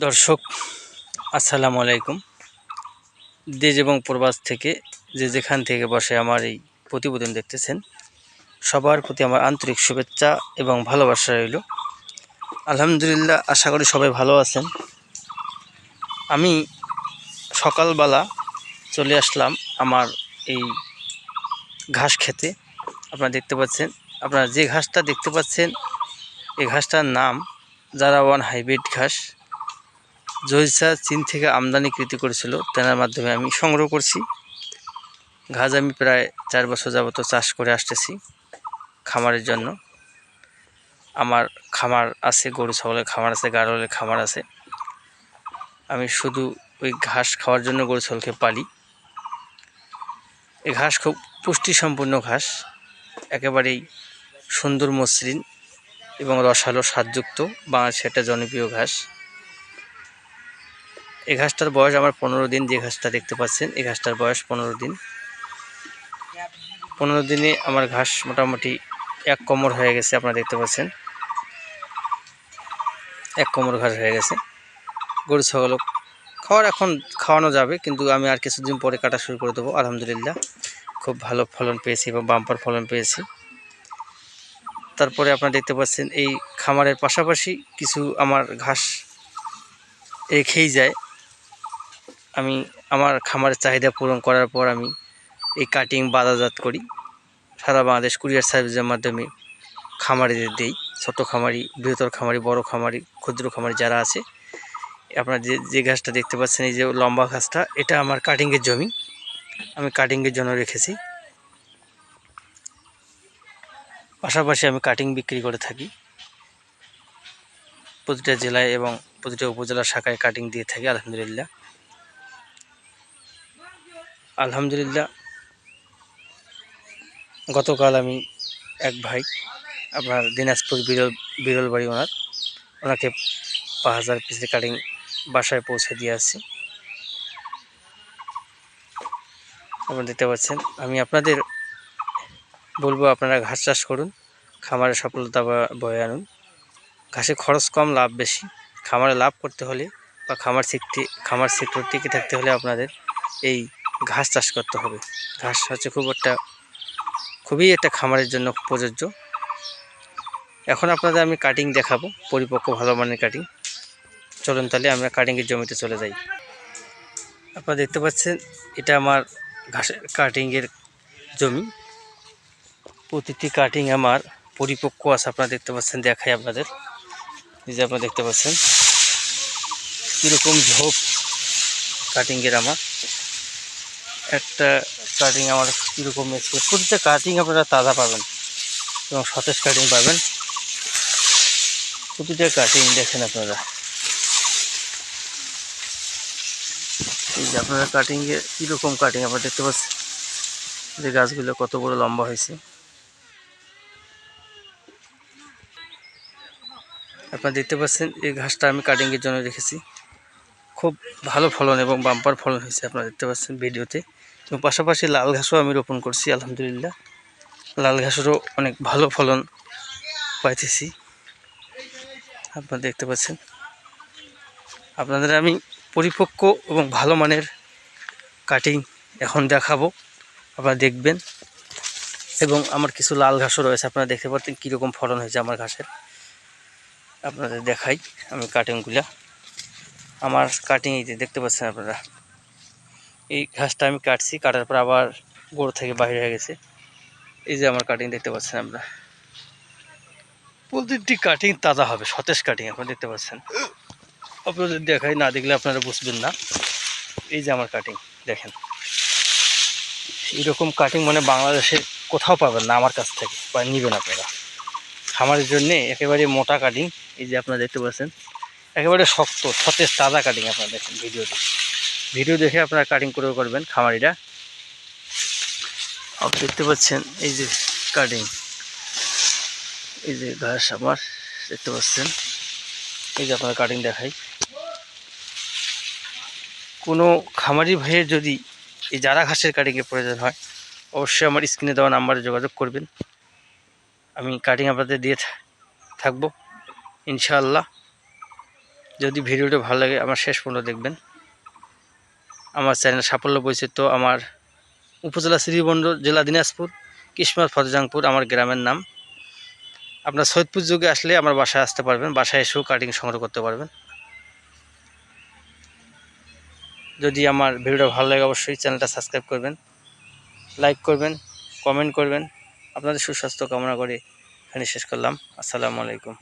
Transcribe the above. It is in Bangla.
দর্শক আসসালামু আলাইকুম। দেশ এবং প্রবাস থেকে যেখান থেকে বসে আমার এই প্রতিবেদন দেখতেছেন, সবার প্রতি আমার আন্তরিক শুভেচ্ছা এবং ভালোবাসা রইল। আলহামদুলিল্লাহ, আশা করি সবাই ভালো আছেন। আমি সকালবেলা চলে আসলাম আমার এই ঘাস খেতে। আপনারা দেখতে পাচ্ছেন, আপনারা যে ঘাসটা দেখতে পাচ্ছেন এই ঘাসটার নাম জারাওয়ান হাইব্রিড ঘাস। জয়সা চীন থেকে আমদানিকৃত করেছিল, তেনার মাধ্যমে আমি সংগ্রহ করছি। ঘাস আমি প্রায় 4 বছর যাবত চাষ করে আসতেছি খামারের জন্য। আমার খামার আছে, গরু ছাগলের খামার আছে, গাড়লের খামার আছে। আমি শুধু ওই ঘাস খাওয়ার জন্য গরু ছাগলকে পালি। এই ঘাস খুব পুষ্টিসম্পন্ন ঘাস, একেবারেই সুন্দর মসৃণ এবং রসালো স্বাদযুক্ত। বাংলাদেশে একটা জনপ্রিয় ঘাস। এই ঘাসটার বয়স আমার 15 দিন। যে ঘাসটা দেখতে পাচ্ছেন এই ঘাসটার বয়স 15 দিন। 15 দিনে আমার ঘাস মোটামুটি 1 কোমর হয়ে গেছে। আপনারা দেখতে পাচ্ছেন 1 কোমর ঘাস হয়ে গেছে। গরু ছাগল এখন খাওয়ানো যাবে, কিন্তু আমি আর কিছুদিন পরে কাটা শুরু করে দেবো। আলহামদুলিল্লাহ, খুব ভালো ফলন পেয়েছি এবং বাম্পার ফলন পেয়েছি। তারপরে আপনারা দেখতে পাচ্ছেন এই খামারের পাশাপাশি কিছু আমার ঘাস রেখেই যায়। আমি আমার খামারের চাহিদা পূরণ করার পর আমি এই কাটিং বাজারজাত করি। সারা বাংলাদেশ কুরিয়ার সার্ভিসের মাধ্যমে খামারিদের দেই। ছোট খামারি, বৃহত্তর খামারি, বড় খামারি, ক্ষুদ্র খামারি যারা আছে। আপনারা যে ঘাসটা দেখতে পাচ্ছেন, এই যে লম্বা ঘাসটা, এটা আমার কাটিংয়ের জমি। আমি কাটিংয়ের জন্য রেখেছি। পাশাপাশি আমি কাটিং বিক্রি করে থাকি প্রতিটা জেলায় এবং প্রতিটা উপজেলা শাখায় কাটিং দিয়ে থাকি। আলহামদুলিল্লাহ আলহামদুলিল্লাহ গতকাল আমি এক ভাই, আপনার দিনাজপুর বিরল বাড়ি, ওনাকে 5000 পিসের কাটিং বাসায় পৌঁছে দিয়ে আসছি। আপনারা দেখতে পাচ্ছেন। আমি আপনাদের বলবো, আপনারা ঘাস চাষ করুন, খামারে সফলতা বয়ে আনুন। ঘাসে খরচ কম, লাভ বেশি। খামারে লাভ করতে হলে বা খামার সেক্টর টিকে থাকতে হলে আপনাদের এই ঘাস চাষ করতে হবে। ঘাস হচ্ছে খুবই একটা খামারের জন্য প্রযোজ্য। এখন আপনাদের আমি কাটিং দেখাবো, পরিপক্ক ভালো মানের কাটিং। চলুন তাহলে আমরা কাটিংয়ের জমিতে চলে যাই। আপনারা দেখতে পাচ্ছেন এটা আমার ঘাসের কাটিংয়ের জমি। প্রতিটি কাটিং আমার পরিপক্ক আছে। আপনারা দেখতে পাচ্ছেন, দেখাই আপনাদের। এই যে আপনারা দেখতে পাচ্ছেন কীরকম ঝোপ কাটিংয়ের। আমার একটা কাটিং আমার কীরকম এসছে। প্রতিটা কাটিং আপনারা তাজা পাবেন এবং সতেজ কাটিং পাবেন। প্রতিটা কাটিং দেখেন আপনারা। এই যে আপনারা কাটিংয়ে কীরকম কাটিং আপনারা দেখতে পাচ্ছেন, যে গাছগুলো কত বড় লম্বা হয়েছে। আপনারা দেখতে পাচ্ছেন এই ঘাসটা আমি কাটিংয়ের জন্য রেখেছি। খুব ভালো ফলন এবং বাম্পার ফলন হয়েছে, আপনারা দেখতে পাচ্ছেন ভিডিওতে। এবং পাশাপাশি লাল ঘাসও আমি রোপণ করছি। আলহামদুলিল্লাহ, লাল ঘাসেরও অনেক ভালো ফলন পাইতেছি। আপনারা দেখতে পাচ্ছেন। আপনাদের আমি পরিপক্ক এবং ভালো মানের কাটিং এখন দেখাবো, আপনারা দেখবেন। এবং আমার কিছু লাল ঘাসও রয়েছে, আপনারা দেখতে পাচ্ছেন কীরকম ফলন হয়েছে আমার ঘাসের। আপনাদের দেখাই আমি কাটিংগুলা। আমার কাটিং এই যে দেখতে পাচ্ছেন আপনারা। এই ঘাসটা আমি কাটছি, কাটার পর আবার গোড় থেকে বাইরে হয়ে গেছে। এই যে আমার কাটিং দেখতে পাচ্ছেন আপনারা। প্রতিটি কাটিং তাজা হবে, সতেজ কাটিং আপনারা দেখতে পাচ্ছেন। আপনাদের দেখাই, না দেখলে আপনারা বুঝবেন না। এই যে আমার কাটিং দেখেন। এরকম কাটিং মানে বাংলাদেশে কোথাও পাবেন না আমার কাছ থেকে, বা নেবেন আপনারা খামারের জন্যে। একেবারে মোটা কাটিং। এই যে আপনারা দেখতে পাচ্ছেন, একেবারে শক্ত সতেজ তাজা কাটিং। আপনারা দেখেন ভিডিও দেখে আপনারা কাটিং করে করবেন খামারিরা। আপনি দেখতে পাচ্ছেন এই যে কাটিং, এই যে ঘাস আমার দেখতে পাচ্ছেন। এই যে আপনারা কাটিং দেখাই। কোনো খামারি ভাইয়ের যদি এই জারা ঘাসের কাটিংয়ের প্রয়োজন হয়, অবশ্যই আমার স্ক্রিনে দেওয়া নাম্বারে যোগাযোগ করবেন। আমি কাটিং আপনাদের দিয়ে থাকবো ইনশাআল্লাহ। যদি ভিডিওটা ভালো লাগে আমার শেষ পর্যন্ত দেখবেন। আমার চ্যানেল সাফল্য বৈচিত্র্য, আমার উপজেলা শ্রীবন্দর, জেলা দিনাজপুর, কিসমত ফতেজাংপুর আমার গ্রামের নাম। আপনার সৈয়দপুর যুগে আসলে আমার বাসায় আসতে পারবেন, বাসায় এসেও কাটিং সংগ্রহ করতে পারবেন। যদি আমার ভিডিওটা ভালো লাগে অবশ্যই চ্যানেলটা সাবস্ক্রাইব করবেন, লাইক করবেন, কমেন্ট করবেন। আপনাদের সুস্বাস্থ্য কামনা করে এখানে শেষ করলাম। আসসালামু আলাইকুম।